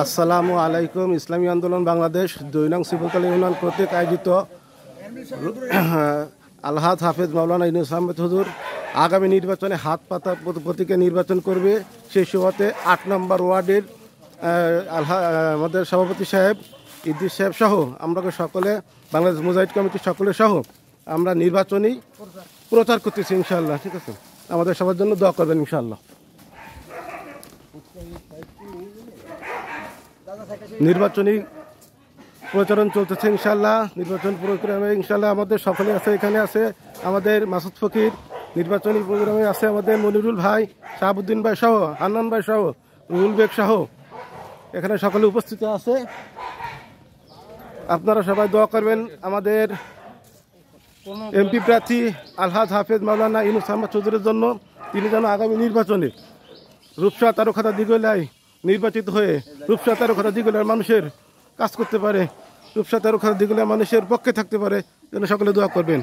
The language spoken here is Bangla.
আসসালামু আলাইকুম। ইসলামী আন্দোলন বাংলাদেশ ২ নং শিবতলা ইউনিয়ন কর্তৃক আয়োজিত আলহাজ হাফেজ মাওলানা ইউনুস আহমেদ হুজুর আগামী নির্বাচনে হাত পাতা প্রতীকে নির্বাচন করবে। সেই সুবাদে ৮ নম্বর ওয়ার্ডের আমাদের সভাপতি সাহেব ইদ্রিস সাহেব সহ আমরা সকলে বাংলাদেশ মুজাহিদ কমিটির সকলে সহ আমরা নির্বাচনী প্রচার করতেছি ইনশাআল্লাহ। ঠিক আছে, আমাদের সবার জন্য দোয়া করবেন ইনশাআল্লাহ। নির্বাচনী প্রচারণ চলতেছে ইনশাআল্লাহ। নির্বাচন প্রোগ্রামে ইনশাআল্লাহ আমাদের সকলে আছে, এখানে আছে আমাদের মাসুদ ফকির, নির্বাচনী প্রোগ্রামে আছে আমাদের মনিরুল ভাই, শাহাবুদ্দিন ভাই সহ, হান্নান ভাই সহ, রুহুল বেগ সহ এখানে সকলে উপস্থিত আছে। আপনারা সবাই দোয়া করবেন আমাদের এমপি প্রার্থী আলহাজ হাফেজ মাওলানা ইউনুস আহমেদ হুজুরের জন্য। তিনি যেন আগামী নির্বাচনে রূপসা তারকাথা দিঘলায় নির্বাচিত হয়ে রূপসা তারকাথা দিঘলার মানুষের কাজ করতে পারে, রূপসা তারকাথা দিঘলার মানুষের পক্ষে থাকতে পারে, যেন সকলে দোয়া করবেন।